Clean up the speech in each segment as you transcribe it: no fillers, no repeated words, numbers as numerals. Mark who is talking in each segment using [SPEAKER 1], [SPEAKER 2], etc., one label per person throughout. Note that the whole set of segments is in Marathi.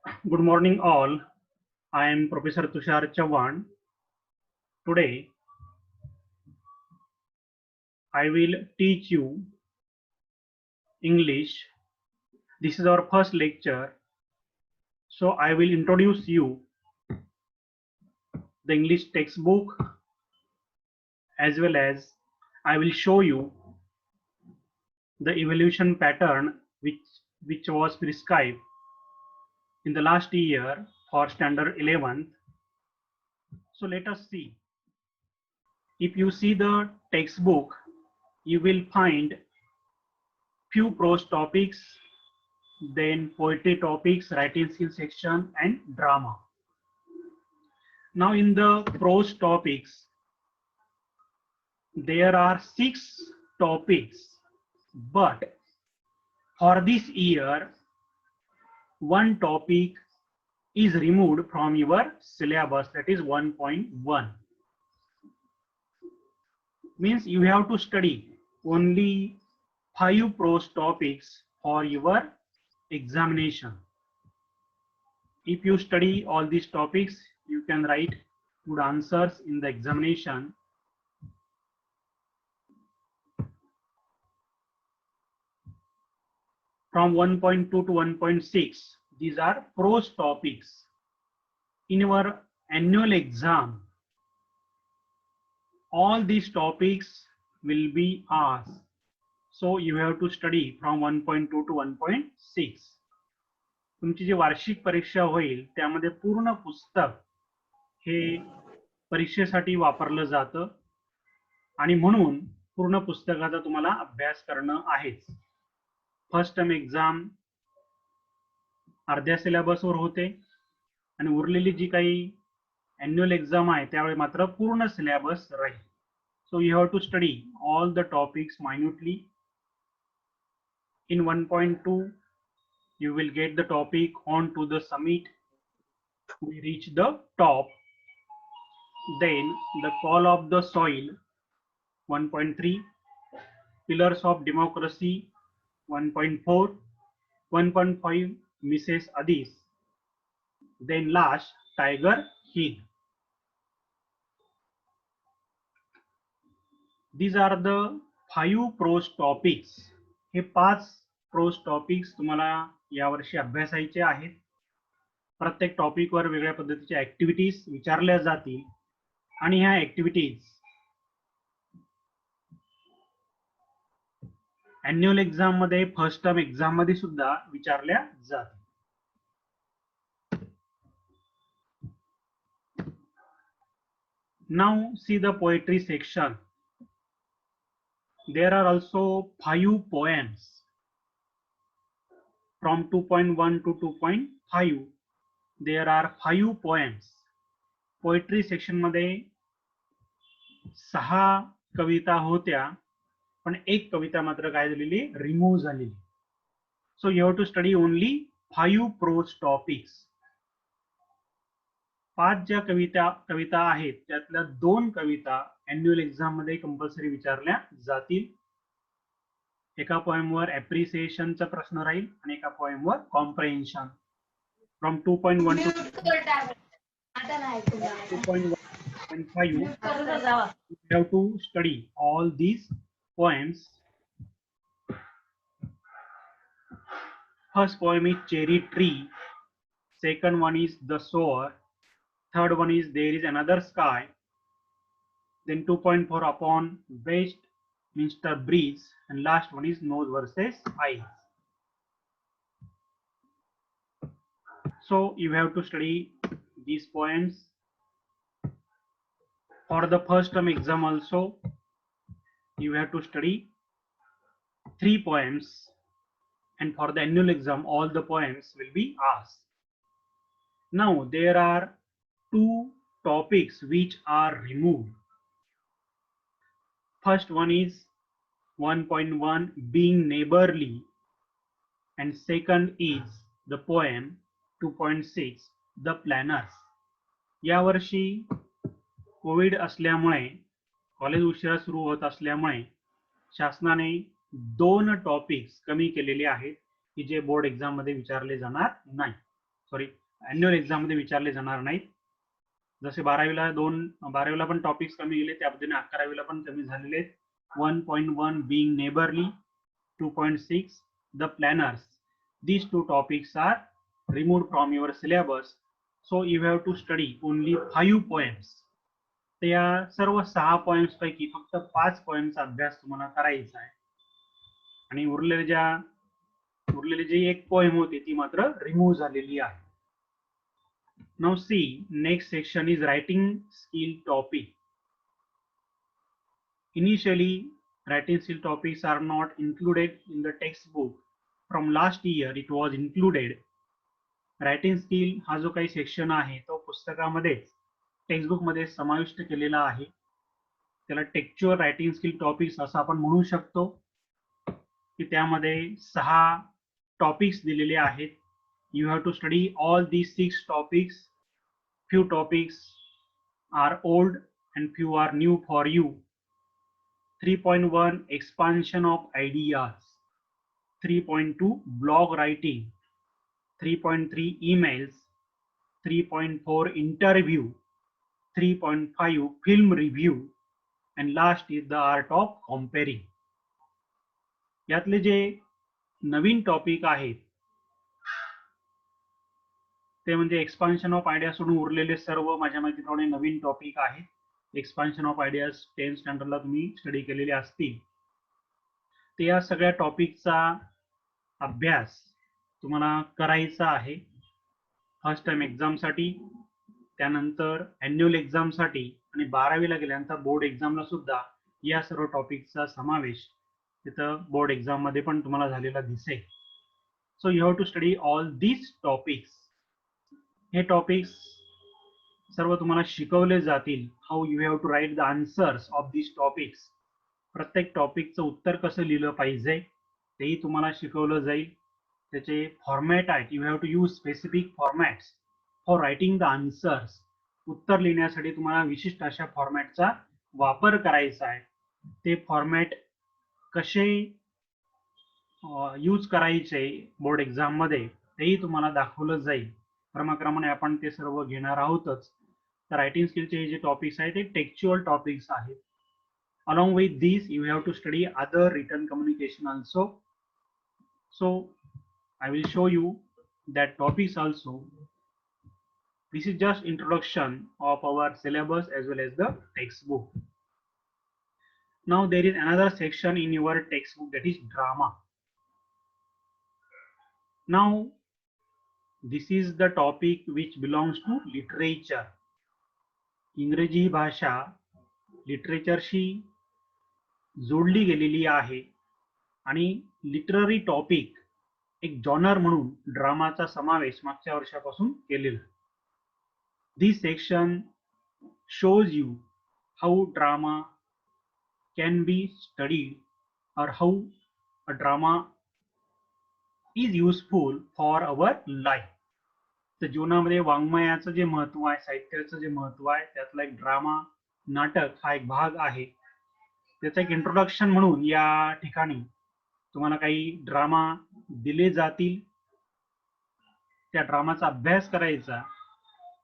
[SPEAKER 1] Good morning, all. I am Professor Tushar Chavan. Today, I will teach you English. This is our first lecture. So, I will introduce you the English textbook as well as I will show you the evaluation pattern which was prescribed in the last year for standard 11th. So, let us see. If you see the textbook, you will find few prose topics, then poetry topics, writing skill section, and drama. Now in the prose topics, there are 6 topics, but for this year, one topic is removed from your syllabus, that is 1.1. Means you have to study only 5 prose topics for your examination. If you study all these topics, you can write good answers in the examination. From 1.2 to 1.6, these are prose topics. In our annual exam, all these topics will be asked. So you have to study from 1.2 to 1.6. तुमची जी वार्षिक परीक्षा होईल त्यामध्ये पूर्ण पुस्तक हे परीक्षेसाठी वापरलं जातं आणि म्हणून पूर्ण पुस्तकाचा तुम्हाला अभ्यास करणं आहेच. फर्स्ट टर्म एक्झाम अर्ध्या सिलेबसवर होते आणि उरलेली जी काही एन्युअल एक्झाम आहे त्यावेळी मात्र पूर्ण सिलेबस राहील. So you have to study all the topics minutely. In 1.2, you will get the topic on to the summit. We reach the top. Then the call of the soil, 1.3. Pillars of democracy, 1.4. 1.5, Mrs. Addis. Then last, Tiger Hill. These are the 5 prose topics. हे 5 प्रोज टॉपिक्स तुम्हाला यावर्षी अभ्यासायचे आहेत. प्रत्येक टॉपिकवर वेगळ्या पद्धतीच्या ऍक्टिव्हिटीज विचारल्या जातील आणि ह्या ऍक्टिव्हिटीज अॅन्युअल एक्झाम मध्ये, फर्स्ट टर्म एक्झाम मध्ये सुद्धा विचारल्या जातील. Now see the poetry section. There are also 5 poems. From 2.1 to 2.5, there are 5 poems. Poetry section मध्ये 6 कविता होत्या, पण एक कविता मात्र काय झालेली, रिमूव्ह झालेली. So you have to study only 5 prose topics. 5 ज्या कविता आहेत त्यातल्या 2 कविता अॅन्युअल एक्झाम मध्ये कंपल्सरी विचारल्या जातील. एका पोएमवर ऍप्रिसिएशनचा प्रश्न राहील आणि एका पोएमवर comprehension. From 2.1 to 2.1.5 you have to study all these poems. First poem is Cherry Tree. Second one is The Sower. Third one is There is Another Sky. Then 2.4 Upon Westminster Bridge, and last one is Nose versus Eyes. So you have to study these poems. For the first term exam also, you have to study 3 poems, and for the annual exam all the poems will be asked. Now there are 2 topics which are removed. First one is 1.1 Being Neighborly, and second is the poem 2.6 The Planners. या वर्षी कोविड असल्यामुळे, कॉलेज उशिरा सुरू होत असल्यामुळे शासनाने 2 टॉपिक्स कमी केलेले आहेत की जे बोर्ड एक्झाम मध्ये विचारले जाणार नाही. सॉरी अॅन्युअल एक्झाम मध्ये विचारले जाणार नाहीत. जसे 12वीला पण टॉपिक्स कमी गेले त्या पद्धतीने 11वीला पण कमी झालेले आहेत. 1.1 being neighborly, 2.6 the planners. These two topics are removed from your syllabus, so you have to study only 5 poems. तर या सर्व 6 poems पैकी फक्त 5 poems अभ्यास तुम्हाला करायचा आहे आणि उरलेली जी एक पोएम होती ती मात्र रिमूव्ह झालेली आहे. Now see, next section is writing skill topic. Initially, writing skill topics are not included in the textbook. From last year, it was included. Writing skill हा जो काही सेक्शन आहे तो पुस्तकामध्ये टेक्स्टबुक मध्ये समाविष्ट केलेला आहे. त्याला टेक्स्चुअल रायटिंग स्किल टॉपिक्स असं आपण म्हणू शकतो की त्यामध्ये 6 टॉपिक्स दिलेले आहेत. You have to study all these 6 topics. Few topics are old and few are new for you. 3.1 expansion of ideas, 3.2 blog writing, 3.3 emails, 3.4 interview, 3.5 film review, and last is the art of comparing. यातले जे नवीन टॉपिक आहेत ते म्हणजे एक्सपान्शन ऑफ आयडिया सोडून उरलेले सर्व माझ्या माहितीप्रमाणे नवीन टॉपिक आहेत. एक्सपान्शन ऑफ आयडियाज 10th स्टँडर्डला तुम्ही स्टडी केलेले असतील. ते या सगळ्या टॉपिकचा अभ्यास तुम्हाला करायचा आहे फर्स्ट टाइम एक्झामसाठी, त्यानंतर अॅन्युअल एक्झामसाठी आणि 12वीला गेल्यानंतर बोर्ड एक्झामला सुद्धा या सर्व टॉपिकचा समावेश तिथं बोर्ड एक्झाम मध्ये पण तुम्हाला झालेला दिसेल. So you have to study all these topics. हे टॉपिक्स सर्व तुम्हाला शिकवले जातील. How you have to write the answers of this topics. प्रत्येक टॉपिकचं उत्तर कसं लिहिलं पाहिजे तेही तुम्हाला शिकवलं जाईल. त्याचे फॉर्मॅट आहेत. You have to use specific formats for writing the answers. उत्तर लिहिण्यासाठी तुम्हाला विशिष्ट अशा फॉर्मॅटचा वापर करायचा आहे. ते फॉर्मॅट कसे यूज करायचे बोर्ड एक्झाम मध्ये तेही तुम्हाला दाखवलं जाईल. क्रमाक्रमाने आपण ते सर्व घेणार आहोतच. तर रायटिंग स्किलचे जे टॉपिक्स आहेत ते टेक्स्चुअल टॉपिक्स आहेत. Along with this you have to study other written communication also. So I will show you that topics also. This is just introduction of our syllabus as well as the textbook. Now there is another section in your textbook, that is drama. Now this is the topic which belongs to literature. इंग्रजी भाषा लिटरेचरशी जोडली गेलेली आहे आणि लिटररी टॉपिक एक जॉनर म्हणून ड्रामाचा समावेश मागच्या वर्षापासून केलेला. This section shows you how drama can be studied or how a drama is useful for our life. तर जीवनामध्ये वाङ्मयाचं जे महत्व आहे, साहित्याचं जे महत्व आहे, त्यातला एक ड्रामा नाटक हा एक भाग आहे. त्याचं एक इंट्रोडक्शन म्हणून या ठिकाणी तुम्हाला काही ड्रामा दिले जातील. त्या ड्रामाचा अभ्यास करायचा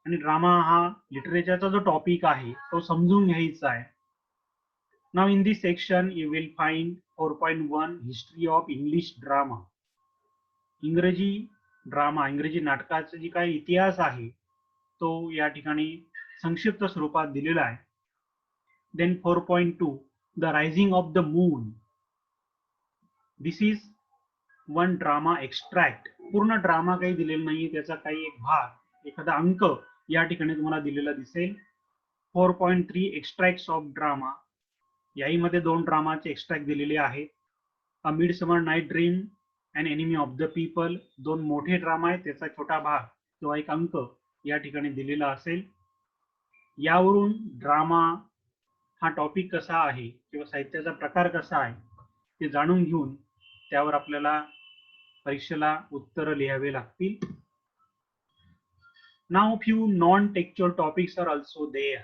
[SPEAKER 1] आणि ड्रामा हा लिटरेचरचा जो टॉपिक आहे तो समजून घ्यायचा आहे. Now in this section you will find 4.1 history of English drama. इंग्रजी ड्रामा, इंग्रजी नाटकाचा जी काही इतिहास आहे तो या ठिकाणी संक्षिप्त स्वरूपात दिलेला आहे. Then 4.2 the rising of the moon. This is one drama extract. पूर्ण ड्रामा काही दिलेला नाही, त्याचा काही एक भाग, एखादा अंक या ठिकाणी तुम्हाला दिलेला दिसेल. 4.3 एक्स्ट्रॅक्ट्स ऑफ ड्रामा. याही मध्ये 2 ड्रामाचे एक्स्ट्रॅक्ट दिलेले आहेत. A Midsummer Night Dream and Enemy of the People. 2 मोठे ड्रामा आहेत, त्याचा छोटा भाग किंवा एक अंक या ठिकाणी दिलेला असेल. यावरून ड्रामा हा टॉपिक कसा आहे किंवा साहित्याचा प्रकार कसा आहे ते जाणून घेऊन त्यावर आपल्याला परीक्षेला उत्तर लिहावे लागतील. Now few non textual topics are also there.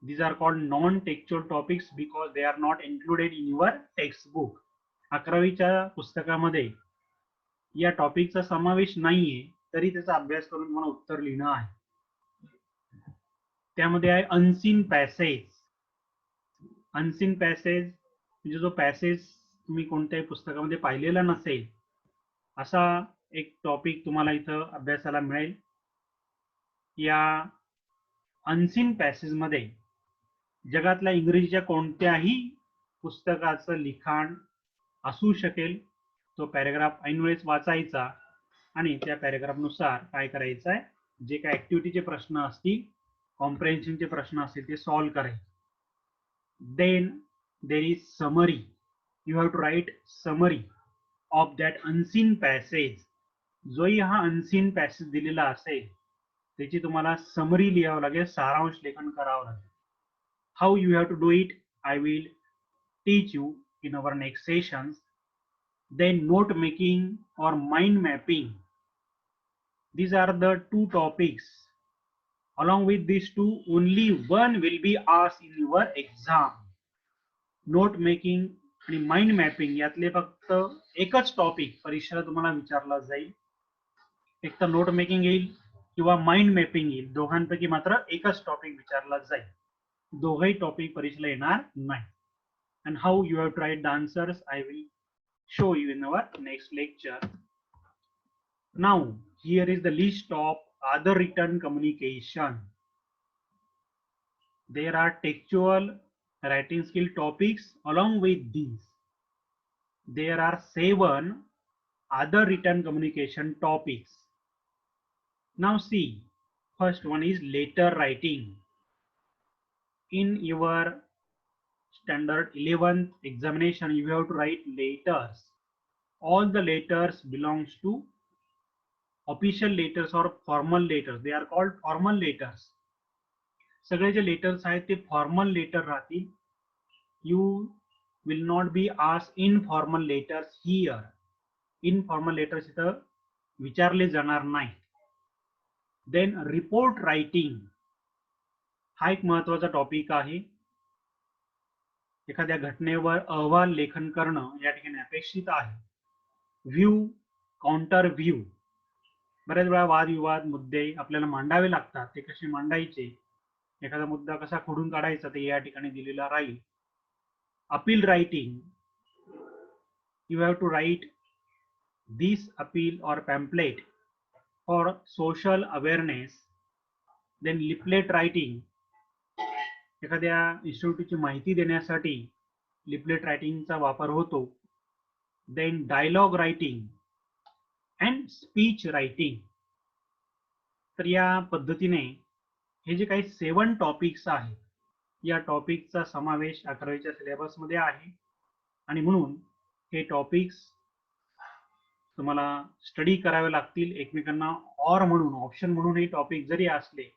[SPEAKER 1] These are called non-textual topics because they are not included in your textbook. 11वीच्या पुस्तकामध्ये या टॉपिकचा समावेश नाहीये तरी त्याचा अभ्यास करून तुम्हाला उत्तर लिहिणं आहे. त्यामध्ये आहे अनसीन पॅसेज. अनसीन पॅसेज म्हणजे जो पॅसेज तुम्ही कोणत्याही पुस्तकामध्ये पाहिलेला नसेल असा एक टॉपिक तुम्हाला इथं अभ्यासाला मिळेल. या अनसीन पॅसेज मध्ये जगातल्या इंग्रजीच्या कोणत्याही पुस्तकाचं लिखाण असू शकेल. तो पॅराग्राफ ऐनवेळेस वाचायचा आणि त्या पॅराग्राफनुसार काय करायचं आहे, जे काय ऍक्टिव्हिटीचे प्रश्न असतील, कॉम्प्रेन्शनचे प्रश्न असतील ते सॉल्व्ह करायचे. Then there is summary. You have to write summary of that unseen passage. जोही हा अनसीन पॅसेज दिलेला असेल त्याची तुम्हाला समरी लिहावं लागेल, सारांश लेखन करावं लागेल. How you have to do it I will teach you in our next sessions. Then note making or mind mapping. These are the two topics. Along with these two, only one will be asked in your exam. Note making आणि माइंड मॅपिंग यातले फक्त एकच टॉपिक परीक्षेला तुम्हाला विचारला जाईल. एक तर नोट मेकिंग येईल किंवा माइंड मॅपिंग येईल. दोघांपैकी मात्र एकच टॉपिक विचारला जाईल. दोघही टॉपिक परीक्षेला येणार नाही. And how you have to write the answers I will show you in our next lecture. Now here is the list of other written communication. There are textual writing skill topics. Along with these there are 7 other written communication topics. Now see, first one is letter writing. In your standard 11th examination you have to write letters. All the letters belongs to official letters or formal letters. They are called formal letters. सगळे जे लेटर्स आहेत ते फॉर्मल लेटर राहतील. You will not be asked informal letters here. Informal letters इथं विचारले जाणार नाही. Then report writing हा एक महत्वाचा टॉपिक आहे. एखाद्या घटनेवर अहवाल लेखन करणं या ठिकाणी अपेक्षित आहे. View, counter view. बऱ्याच वेळा वादविवाद मुद्दे आपल्याला मांडावे लागतात. ते कसे मांडायचे, एखादा मुद्दा कसा खोडून काढायचा ते या ठिकाणी दिलेला राहील. Appeal writing. You have to write this appeal or pamphlet for social awareness. Then leaflet writing. एखाद्या इन्स्टिट्यूटची माहिती देण्यासाठी लिपलेट रायटिंगचा वापर होतो. Then dialogue writing and speech writing. तर या पद्धतीने हे जे काही 7 टॉपिक्स आहेत या टॉपिकचा समावेश 11वीच्या सिलेबस मध्ये आहे आणि म्हणून हे टॉपिक्स तुम्हाला स्टडी करावे लागतील. एकमेकांना ऑर म्हणून, ऑप्शन म्हणून हे टॉपिक जरी असले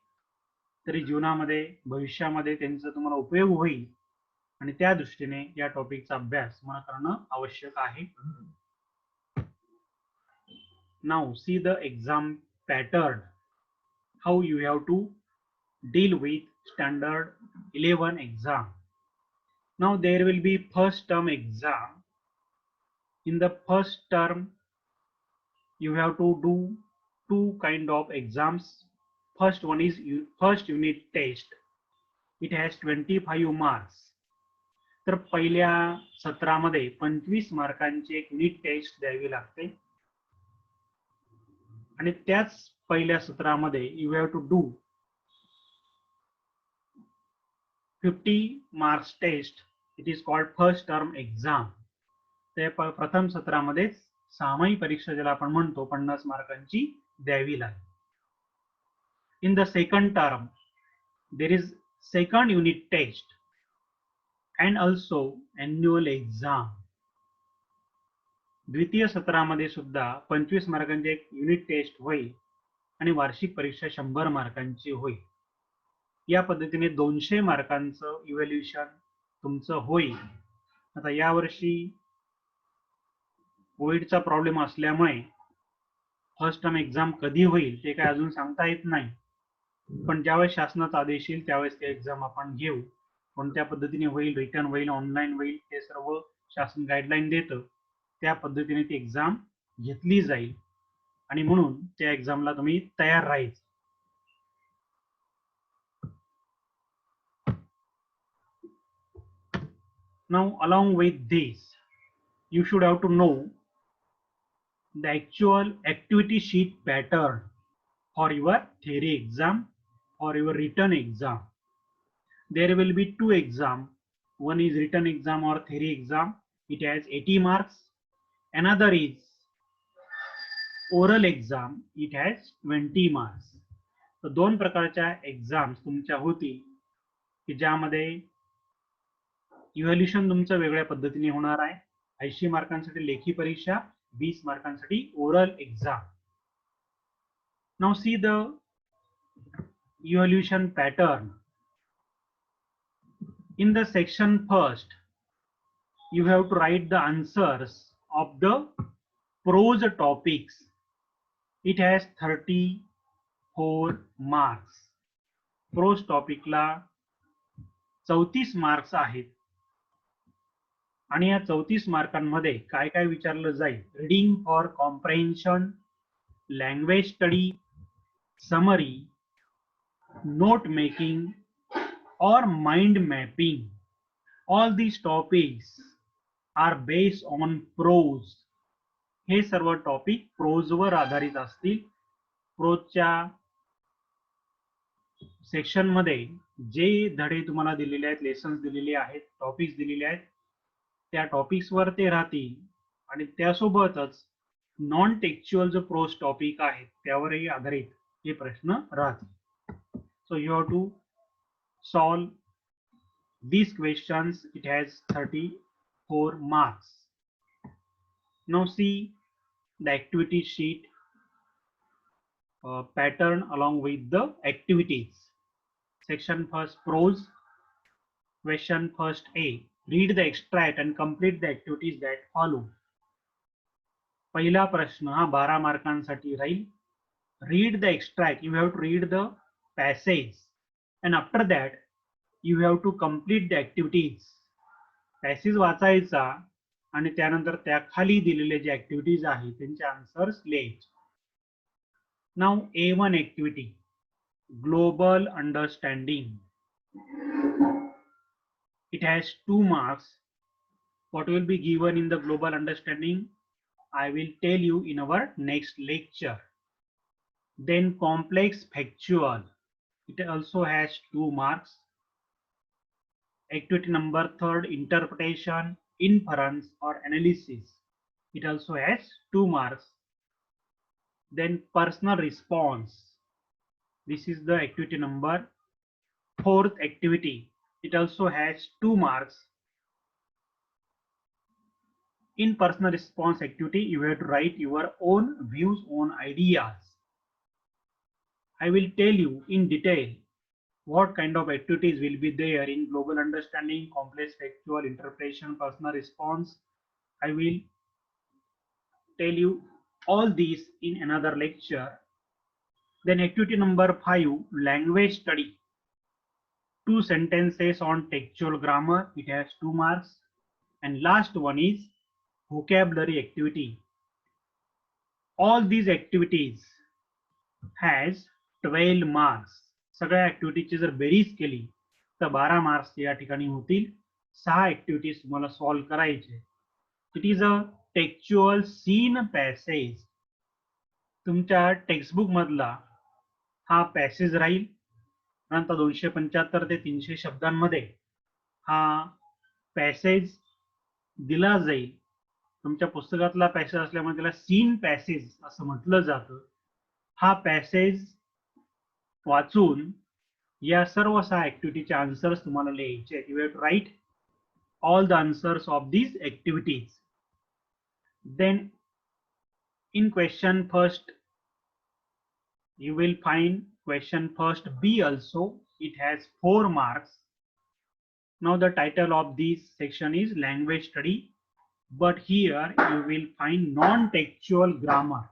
[SPEAKER 1] तरी जीवनामध्ये भविष्यामध्ये त्यांचा तुम्हाला उपयोग होईल आणि त्या दृष्टीने या टॉपिकचा अभ्यास तुम्हाला करणं आवश्यक आहे. Now see the exam pattern. How you have to deal with standard 11 exam. Now there will be first term exam. In the first term you have to do 2 kind of exams. First one is first unit test. It has 25 marks. तर पहिल्या सत्रामध्ये 25 मार्कांची एक युनिट टेस्ट द्यावी लागते आणि त्याच पहिल्या सत्रामध्ये you have to do 50 marks test. It is called first term exam. ते प्रथम सत्रामध्ये सामायी परीक्षा ज्याला आपण म्हणतो 50 मार्कांची द्यावी लागेल. In the second term there is second unit test and also annual exam. द्वितीय सत्रामध्ये सुद्धा 25 मार्कांची एक युनिट टेस्ट होईल आणि वार्षिक परीक्षा 100 मार्कांची होईल. या पद्धतीने 200 मार्कांचं इव्हॅल्युएशन तुमचं होईल. आता यावर्षी कोविडचा प्रॉब्लेम असल्यामुळे फर्स्ट टर्म एक्झाम कधी होईल ते काय अजून सांगता येत नाही. पण ज्यावेळेस शासनाचा आदेश येईल त्यावेळेस ते एक्झाम आपण घेऊ. कोणत्या पद्धतीने होईल, रिटर्न होईल, ऑनलाईन होईल, ते सर्व शासन गाईडलाईन देतं. त्या पद्धतीने ती एक्झाम घेतली जाईल. आणि म्हणून त्या एक्झामला तुम्ही तयार राहायचं. Now along with this, you should have to know the actual activity sheet pattern for your theory exam or your written exam. There will be two exam. One is written exam or theory exam. It has 80 marks. Another is oral exam. It has 20 marks. तर दोन प्रकारच्या एक्झाम्स तुमच्या होतील की ज्यामध्ये इव्हॅल्युएशन तुमचं वेगळ्या पद्धतीने होणार आहे. 80 मार्कांसाठी लेखी परीक्षा, 20 मार्कांसाठी oral exam. Now see the evaluation pattern. In the section first, you have to write the answers of the prose topics. It has 34 marks. Prose topic ला 34 मार्क्स आहेत आणि या 34 मार्कांमध्ये काय काय विचारलं जाईल? Reading for comprehension, language study, summary, note making or mind mapping. All these topics are based on prose. हे सर्व टॉपिक प्रोज वर आधारित असतील. प्रोजच्या सेक्शन मध्ये जे धडे तुम्हाला दिलेले आहेत, लेसन्स दिलेले आहेत, टॉपिक्स दिलेले आहेत, त्या टॉपिक्स वर ते राहतील आणि त्यासोबतच नॉन टेक्च्युअल जो प्रोज टॉपिक आहे त्यावरही आधारित हे प्रश्न राहतील. So you have to solve these questions. It has 34 marks. Now see the activity sheet pattern along with the activities. Section first, prose. Question first A, read the extract and complete the activities that follow. पहिला प्रश्न हा 12 मार्कांसाठी राहील. Read the extract. You have to read the passage. And after that you have to complete the activities. Passage वाचायचा आणि त्यानंतर त्या खाली दिलेले जे ऍक्टिव्हिटीज आहेत त्यांचे आन्सर्स लिहायचे. Now A1 activity, global understanding. It has 2 marks. What will be given in the global understanding? I will tell you in our next lecture. Then complex factual. It also has 2 marks. Activity number 3, interpretation, inference or analysis. It also has 2 marks. Then personal response. This is the activity number 4th activity. It also has 2 marks. In personal response activity, you have to write your own views on ideas. I will tell you in detail what kind of activities will be there in global understanding, complex factual, interpretation, personal response. I will tell you all these in another lecture. Then activity number 5, language study. 2 sentences on textual grammar. It has 2 marks. And last one is vocabulary activity. All these activities has 12 marks. सगळ्या ऍक्टिव्हिटीची जर बेरीज केली तर 12 मार्क्स या ठिकाणी होतील. 6 ऍक्टिव्हिटीज तुम्हाला सॉल्व्ह करायचे. It is a textual seen passage. तुमच्या टेक्स्टबुक मधला हा पॅसेज राहील. नंतर 275 ते 300 शब्दांमध्ये हा पॅसेज दिला जाईल. तुमच्या पुस्तकातला पॅसेज असल्यामुळे त्याला सीन पॅसेज असं म्हटलं जातं. हा पॅसेज वाचून या सर्व 6 ऍक्टिव्हिटीचे आन्सर्स तुम्हाला लिहायचे. You have to write all the answers of these activities. Then in question first you will find question first B also. It has 4 marks. Now the title of this section is language study, but here you will find non-textual grammar.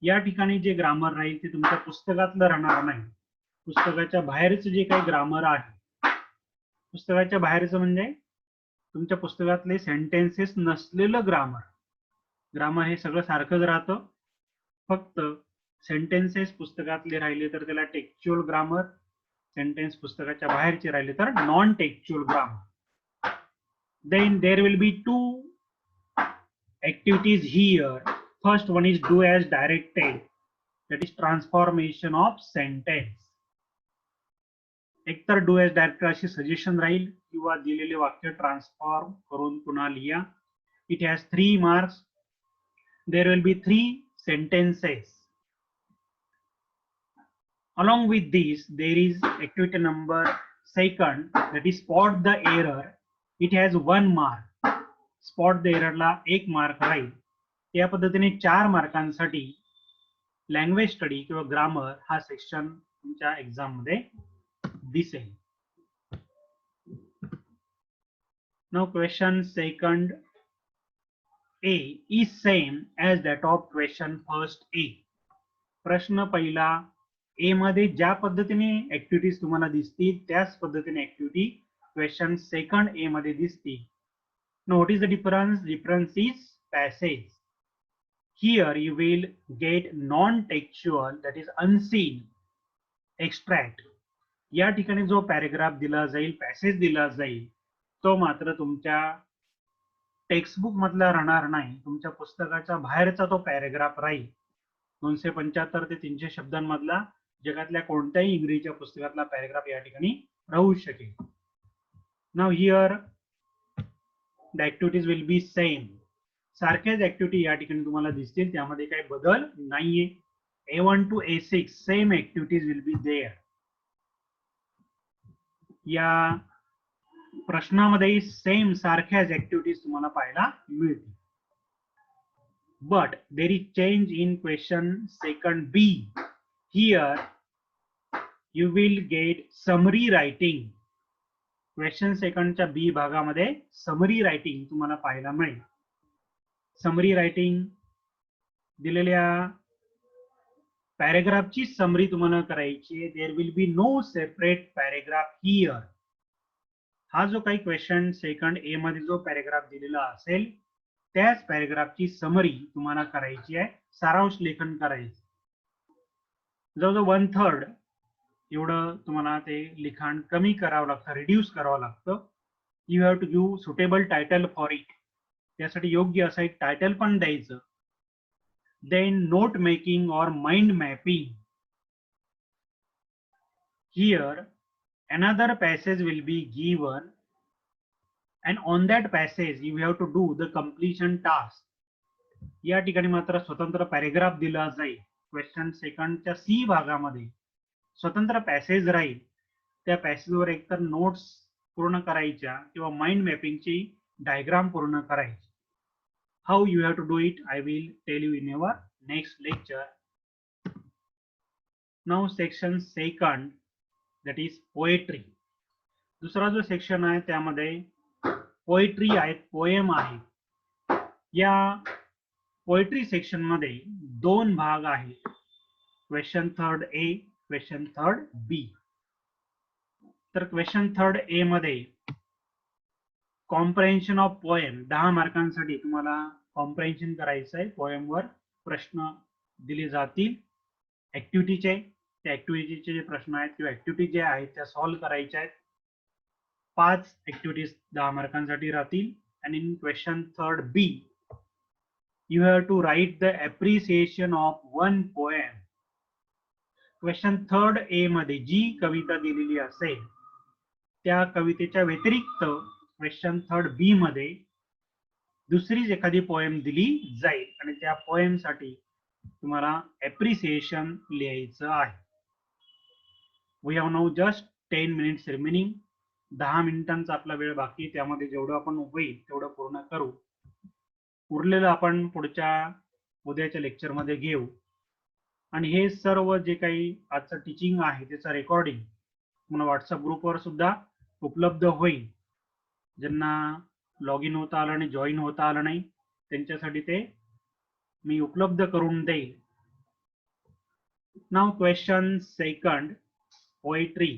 [SPEAKER 1] या ठिकाणी जे ग्रामर राहील ते तुमच्या पुस्तकातलं राहणार नाही. पुस्तकाच्या बाहेरचं जे काही ग्रामर आहे, पुस्तकाच्या बाहेरचं म्हणजे तुमच्या पुस्तकातले सेंटेन्सेस नसलेलं ग्रामर. ग्रामर हे सगळं सारखंच राहतं. फक्त सेंटेन्सेस पुस्तकातले राहिले तर त्याला टेक्स्चुअल ग्रामर, सेंटेन्स पुस्तकाच्या बाहेरचे राहिले तर non textual grammar. Then there will be two activities here. First one is do as directed, that is transformation of sentence. एकतर डू एज डायरेक्टर अशी सजेशन राहील किंवा दिलेले वाक्य ट्रान्सफॉर्म करून पुन्हा लिहा. It has 3 marks. There will be 3 sentences. Along with this, there is activity number 2, that is spot the error. It has 1 mark. Spot the एररला 1 मार्क राहील. या पद्धतीने 4 मार्कांसाठी लँग्वेज स्टडी किंवा ग्रामर हा सेक्शन तुमच्या एक्झाम मध्ये दिसेल. Now question second A is same as that of question first A. प्रश्न पहिला ए मध्ये ज्या पद्धतीने ऍक्टिव्हिटीज तुम्हाला दिसतील त्याच पद्धतीने ऍक्टिव्हिटी क्वेश्चन सेकंड ए मध्ये दिसतील. Now what is the difference? Difference is passage. Here you will get non-textual, that is unseen extract. या ठिकाणी जो पॅरेग्राफ दिला जाईल, पॅसेज दिला जाईल, तो मात्र तुमच्या टेक्स्टबुक मधला राहणार नाही. तुमच्या पुस्तकाच्या बाहेरचा तो पॅरेग्राफ राहील. 275 ते 300 शब्दांमधला जगातल्या कोणत्याही इंग्रजीच्या पुस्तकातला पॅरेग्राफ या ठिकाणी राहू शकेल. Now here the activities will be same. सारख्याच ऍक्टिव्हिटी या ठिकाणी तुम्हाला दिसतील, त्यामध्ये काही बदल नाहीये. A1 to A6 same activities will be there. या प्रश्नामध्ये सेम सारख्याच ऍक्टिव्हिटीज तुम्हाला पाहायला मिळतील. But there is change in question second B. Here you will get summary writing. Question सेकंडच्या बी भागामध्ये समरी रायटिंग तुम्हाला पाहायला मिळेल. समरी रायटिंग दिलेल्या पॅरेग्राफची समरी तुम्हाला करायची आहे. There will be no separate paragraph here. हा जो काही क्वेश्चन सेकंड ए मध्ये जो पॅरेग्राफ दिलेला असेल त्याच पॅरेग्राफची समरी तुम्हाला करायची आहे, सारांश लेखन करायचं. जवळजवळ 1/3 एवढं तुम्हाला ते लिखाण कमी करावं लागतं, रिड्यूस करावं लागतं. You have to give suitable title for it. त्यासाठी योग्य असं एक टायटल पण द्यायचं. देन नोट मेकिंग और mind mapping. Here another passage will be given and on that passage you have to do the completion task. या ठिकाणी मात्र स्वतंत्र पॅरेग्राफ दिला जाईल. क्वेश्चन सेकंडच्या सी भागामध्ये स्वतंत्र पॅसेज राहील. त्या पॅसेजवर एकतर नोट्स पूर्ण करायच्या किंवा माइंड मॅपिंगची डायग्राम पूर्ण करायची. How you have to do it I will tell you in your next lecture. Now section second, that is poetry. दुसरा जो सेक्शन आहे त्यामध्ये पोएट्री आहेत, पोएम आहेत. या पोएट्री सेक्शन मध्ये 2 भाग आहेत. Question third A, question third B. तर क्वेश्चन थर्ड ए मध्ये कॉम्प्रेन्शन ऑफ पोएम 10 मार्कांसाठी तुम्हाला कॉम्प्रेन्शन करायचं आहे. पोएमवर प्रश्न दिले जातील ऍक्टिव्हिटीचे. त्या ऍक्टिव्हिटीचे जे प्रश्न आहेत किंवा ऍक्टिव्हिटी जे आहेत त्या सॉल्व्ह करायच्या आहेत. 5 ऍक्टिव्हिटीज 10 मार्कांसाठी राहतील. आणि in question third B you have to write the appreciation of 1 poem. Question third A मध्ये जी कविता दिलेली असेल त्या कवितेच्या व्यतिरिक्त क्वेश्चन थर्ड बी मध्ये दुसरीच एखादी पोएम दिली जाईल आणि त्या पोएम साठी तुम्हाला अप्रिसिएशन लिहायचं आहे. We have now just 10 minutes remaining. 10 मिनिटांचा आपला वेळ बाकी. त्यामध्ये जेवढं आपण होईल तेवढं पूर्ण करू. उरलेलं आपण पुढच्या उद्याच्या लेक्चर मध्ये घेऊ. आणि हे सर्व जे काही आजचं टीचिंग आहे त्याचं रेकॉर्डिंग तुम्हाला व्हॉट्सअप ग्रुपवर सुद्धा उपलब्ध होईल. ज्यांना लॉग इन होता आलं नाही, जॉईन होता आलं नाही, त्यांच्यासाठी ते मी उपलब्ध करून देईल. Now question second, poetry.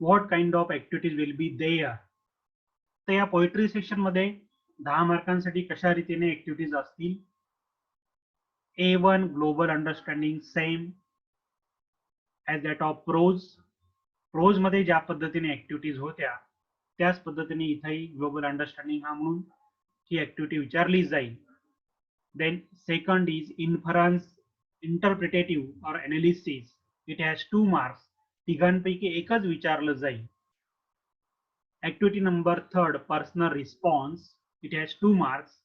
[SPEAKER 1] What kind of activities will be there. तर या पोएट्री सेक्शन मध्ये 10 मार्कांसाठी कशा रीतीने ऍक्टिव्हिटीज असतील. A1 global understanding same as that of prose. Prose मध्ये ज्या पद्धतीने ऍक्टिव्हिटीज होत्या त्याच पद्धतीने इथेही ग्लोबल अंडरस्टँडिंग हा म्हणून ही ऍक्टिव्हिटी विचारली जाईल. Then second is inference interpretative or analysis. It has 2 marks. तिघांपैकी एकच विचारलं जाईल. Activity number third personal response. It has 2 marks.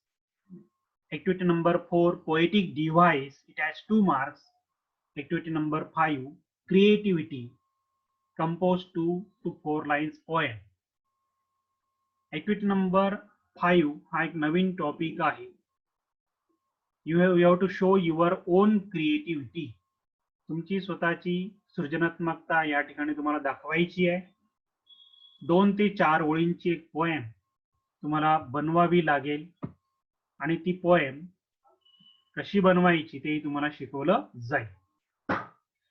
[SPEAKER 1] Activity number 4 poetic device. It has 2 marks. Activity number 5 creativity. Compose 2 to 4 lines poem. Activity number 5 हा एक नवीन टॉपिक आहे. You have to show your own creativity. तुमची स्वतःची सृजनात्मकता या ठिकाणी तुम्हाला दाखवायची आहे. 2 ते 4 ओळींची एक पोएम तुम्हाला बनवावी लागेल आणि ती पोएम कशी बनवायची तेही तुम्हाला शिकवलं जाईल.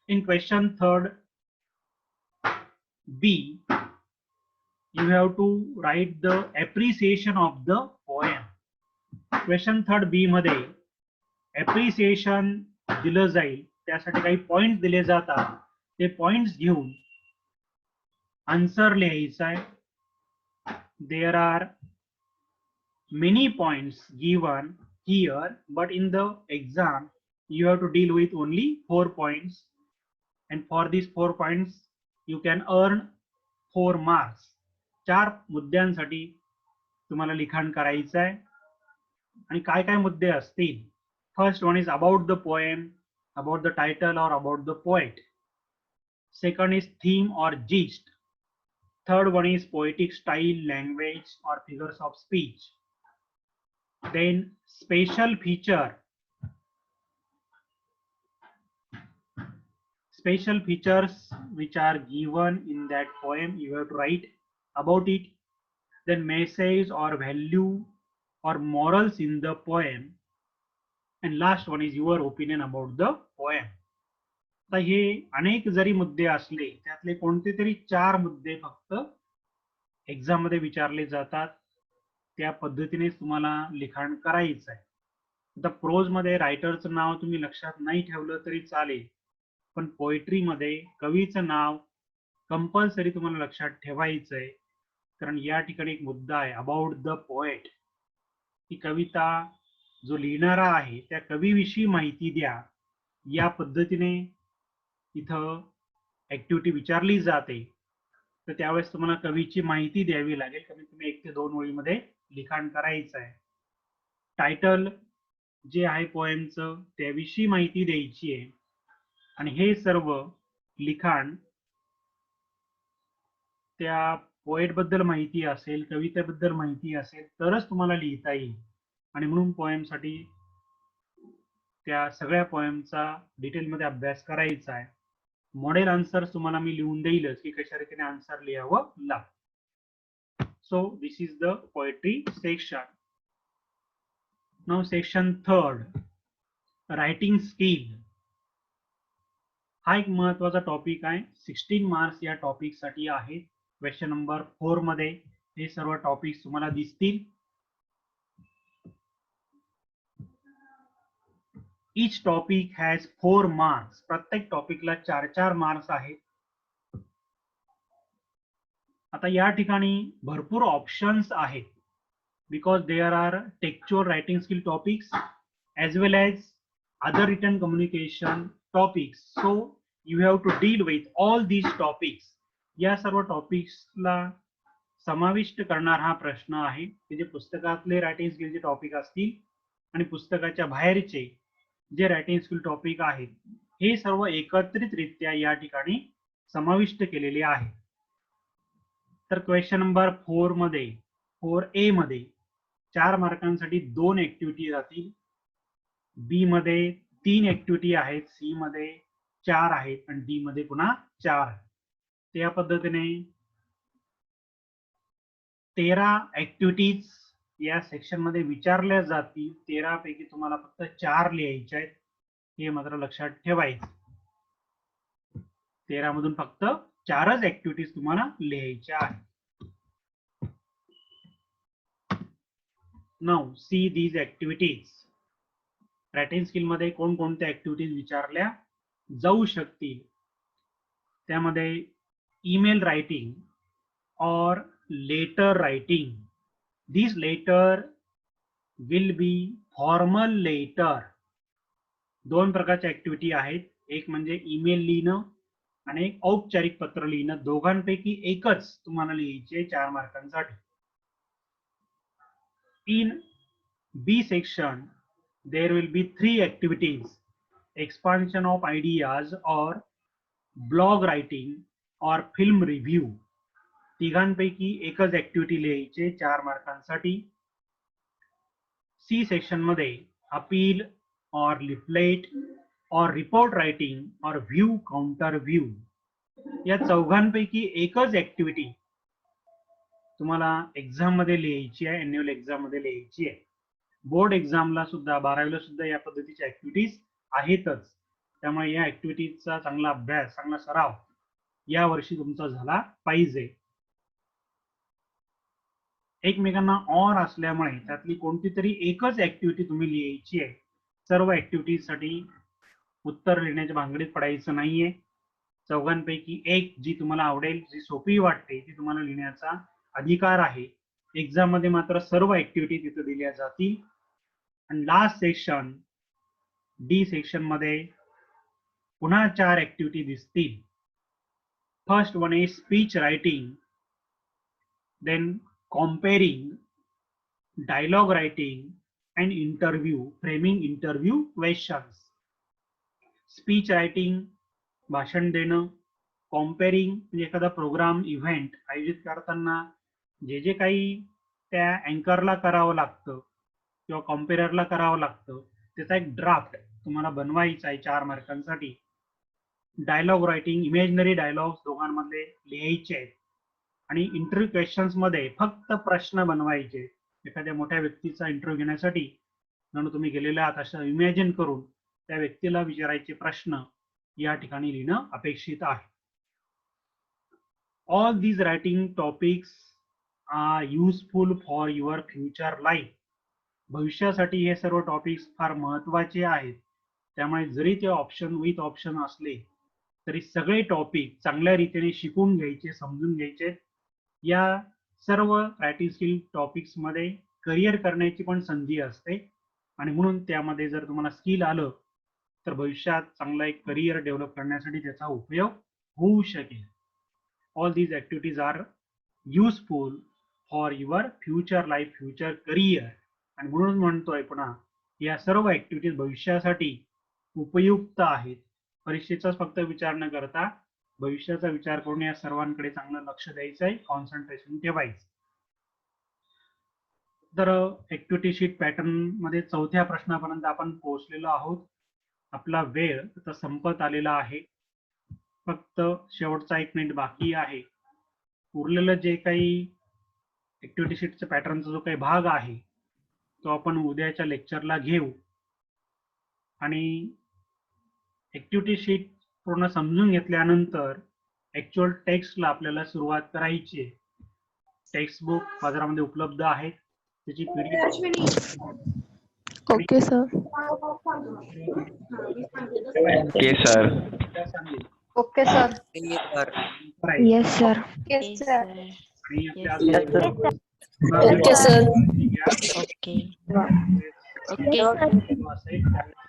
[SPEAKER 1] In question third B you have to write the appreciation of the poem. Question third B मध्ये appreciation दिलं जाईल. त्यासाठी काही पॉइंट्स दिले जातात. ते पॉइंट्स घेऊन आन्सर लिहायचा आहे. There are many points given here, but in the exam you have to deal with only 4 points, and for these 4 points you can earn 4 marks. 4 मुद्द्यांसाठी तुम्हाला लिखाण करायचं आहे. आणि काय काय मुद्दे असतील? First one is about the poem, about the title or about the poet. Second is theme or gist. Third one is poetic style, language or figures of speech. Then special features which are given in that poem, you have to write about it. Then message or value or morals in the poem, and last one is your opinion about the poem. आता हे अनेक जरी मुद्दे असले त्यातले कोणते तरी 4 मुद्दे फक्त एक्झाम मध्ये विचारले जातात. त्या पद्धतीने तुम्हाला लिखाण करायचं आहे. आता प्रोज मध्ये रायटरचं नाव तुम्ही लक्षात नाही ठेवलं तरी चालेल, पण पोएट्री मध्ये कवीचं नाव कंपल्सरी तुम्हाला लक्षात ठेवायचं आहे. कारण या ठिकाणी एक मुद्दा आहे अबाउट द पोएट. ही कविता जो लिहिणारा आहे त्या कवीविषयी माहिती द्या, या पद्धतीने इथं ऍक्टिव्हिटी विचारली जाते. तर त्यावेळेस तुम्हाला कवीची माहिती द्यावी लागेल. कमीत कमी 1 ते 2 ओळीमध्ये लिखाण करायचं आहे. टायटल जे आहे पोएमचं त्याविषयी माहिती द्यायची आहे. आणि हे सर्व लिखाण त्या पोएट बद्दल माहिती असेल, कवितेबद्दल माहिती असेल तरच तुम्हाला लिहिता येईल. आणि म्हणून पोएमसाठी त्या सगळ्या पोएमचा डिटेलमध्ये अभ्यास करायचा आहे. मॉडेल आन्सर्स तुम्हाला मी लिहून देईलच की कशा रीतीने आन्सर लिहावं लागतं. So this is the poetry section. Now section third, writing skill. हा एक महत्वाचा टॉपिक आहे. 16 मार्क्स या टॉपिक साठी आहेत. क्वेश्चन नंबर 4 मध्ये हे सर्व टॉपिक्स तुम्हाला दिसतील. Each topic has 4 marks. प्रत्येक टॉपिकला 4-4 मार्क्स आहेत. आता या ठिकाणी भरपूर ऑप्शन्स आहेत because there are textual writing skill topics as well as other written communication topics. So you have to deal with all these topics. या सर्व टॉपिक्सला समाविष्ट करणार हा प्रश्न आहे की जे पुस्तकातले रायटिंग स्किलचे टॉपिक असतील आणि पुस्तकाच्या बाहेरचे जे रायटिंग स्किल टॉपिक आहेत हे सर्व एकत्रितरित्या या ठिकाणी समाविष्ट केलेले आहे. तर क्वेश्चन नंबर 4 मध्ये 4A मध्ये 4 मार्कांसाठी 2 ऍक्टिव्हिटी जातील. बी मध्ये 3 ऍक्टिव्हिटी आहेत, सी मध्ये 4 आहेत आणि डी मध्ये पुन्हा 4 आहेत. त्या पद्धतीने 13 ऍक्टिव्हिटीज या सेक्शन मध्ये विचारल्या जातील. 13 पैकी तुम्हाला फक्त 4 लिहायचे आहेत, हे मात्र लक्षात ठेवायचं. 13 मधून फक्त 4च ऍक्टिव्हिटीज तुम्हाला लिहायच्या आहेत. Now see these activities. Writing skill मध्ये कोणकोणत्या ऍक्टिव्हिटीज विचारल्या जाऊ शकतील. त्यामध्ये ईमेल रायटिंग और letter writing. This letter will be formal letter. दोन प्रकारच्या ऍक्टिव्हिटी आहेत, एक म्हणजे ईमेल लिहिणं आणि एक औपचारिक पत्र लिहिणं. दोघांपैकी एकच तुम्हाला लिहायचे 4 मार्कांसाठी. In B section, there will be 3 activities: expansion of ideas or blog writing or film review. तिघांपैकी एकच ऍक्टिव्हिटी लिहायचे 4 मार्कांसाठी. C section मध्ये अपील और लिफलेट और रिपोर्ट रायटिंग और व्ह्यू काउंटर व्ह्यू. या चौघांपैकी एकच ऍक्टिव्हिटी तुम्हाला एक्झाम मध्ये लिहायची आहे, अॅन्युअल एक्झाम मध्ये लिहायची आहे. बोर्ड एक्झामला सुद्धा 12वीला सुद्धा या पद्धतीच्या ऍक्टिव्हिटीज आहेतच. त्यामुळे या ऍक्टिव्हिटीजचा चांगला अभ्यास, चांगला सराव या वर्षी तुमचा झाला पाहिजे. एकमेकांना ऑर असल्यामुळे त्यातली कोणती तरी एकच ऍक्टिव्हिटी तुम्ही लिहायची आहे. सर्व ऍक्टिव्हिटीजसाठी उत्तर लिहिण्याच्या भानगडीत पडायचं नाहीये. चौघांपैकी एक जी तुम्हाला आवडेल, जी सोपी वाटते ती तुम्हाला लिहिण्याचा अधिकार आहे. एक्झाम मध्ये मात्र सर्व ऍक्टिव्हिटी तिथे दिल्या जातील. आणि लास्ट सेक्शन डी सेक्शन मध्ये पुन्हा 4 ऍक्टिव्हिटी दिसतील. First one is speech writing, then compering, dialogue writing and interview, framing interview questions. Speech writing भाषण देणं, कॉम्पेरिंग म्हणजे एखादा प्रोग्राम इव्हेंट आयोजित करताना जे जे काही त्या अँकरला करावं लागतं किंवा कॉम्पेररला करावं लागतं त्याचा एक ड्राफ्ट तुम्हाला बनवायचा आहे 4 मार्कांसाठी. डायलॉग रायटिंग, इमॅजिनरी डायलॉग्स दोघांमध्ये लिहायचे आहेत. आणि इंटरव्ह्यू क्वेश्चन्स मध्ये फक्त प्रश्न बनवायचे. एखाद्या मोठ्या व्यक्तीचा इंटरव्ह्यू घेण्यासाठी म्हणून तुम्ही गेलेले आहात असं इमॅजिन करून त्या व्यक्तीला विचारायचे प्रश्न या ठिकाणी लिहिणं अपेक्षित आहे. All these writing topics are useful for your future life. भविष्यासाठी हे सर्व टॉपिक्स फार महत्वाचे आहेत. त्यामुळे जरी ते ऑप्शन विथ ऑप्शन असले तरी सगळे टॉपिक चांगल्या रीतीने शिकून घ्यायचे, समजून घ्यायचे. या सर्व रायटिंग स्किल टॉपिक्स मध्ये करिअर करण्याची पण संधी असते आणि म्हणून त्यामध्ये जर तुम्हाला स्किल आलं तर भविष्यात चांगला एक करिअर डेव्हलप करण्यासाठी त्याचा उपयोग होऊ शकेल. All these activities are useful for your future life, future career. आणि म्हणून म्हणतोय पुन्हा या सर्व ऍक्टिव्हिटीज भविष्यासाठी उपयुक्त आहेत. परीक्षेचाच फक्त विचार न करता भविष्याचा विचार करून या सर्वांकडे चांगलं लक्ष द्यायचं आहे, कॉन्सन्ट्रेशन ठेवायचं. तर ऍक्टिव्हिटी शीट पॅटर्न मध्ये 4थ्या प्रश्नापर्यंत आपण पोहोचलेलो आहोत. आपला वेळ आता संपत आलेला आहे. फक्त शेवटचा 1 मिनिट बाकी आहे. उरलेलं जे काही ऍक्टिव्हिटी शीटच्या पॅटर्नचा जो काही भाग आहे तो आपण उद्याच्या लेक्चरला घेऊ. आणि ऍक्टिव्हिटी शीट पूर्ण समजून घेतल्यानंतर ऍक्च्युअल टेक्स्टला आपल्याला सुरुवात करायची आहे. टेक्स्ट बुक बाजारामध्ये उपलब्ध आहेत, त्याची PDF.
[SPEAKER 2] Okay sir.
[SPEAKER 3] Okay sir.
[SPEAKER 2] Okay sir. Yes sir.
[SPEAKER 4] Yes, sir.
[SPEAKER 2] ओके सर.
[SPEAKER 4] Okay.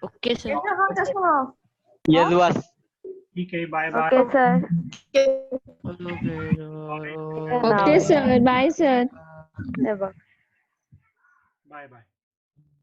[SPEAKER 4] Okay, sir.
[SPEAKER 3] येस बस.
[SPEAKER 1] ठीक आहे, bye bye.
[SPEAKER 2] Okay sir. Okay sir. Bye sir.
[SPEAKER 1] Bye bye.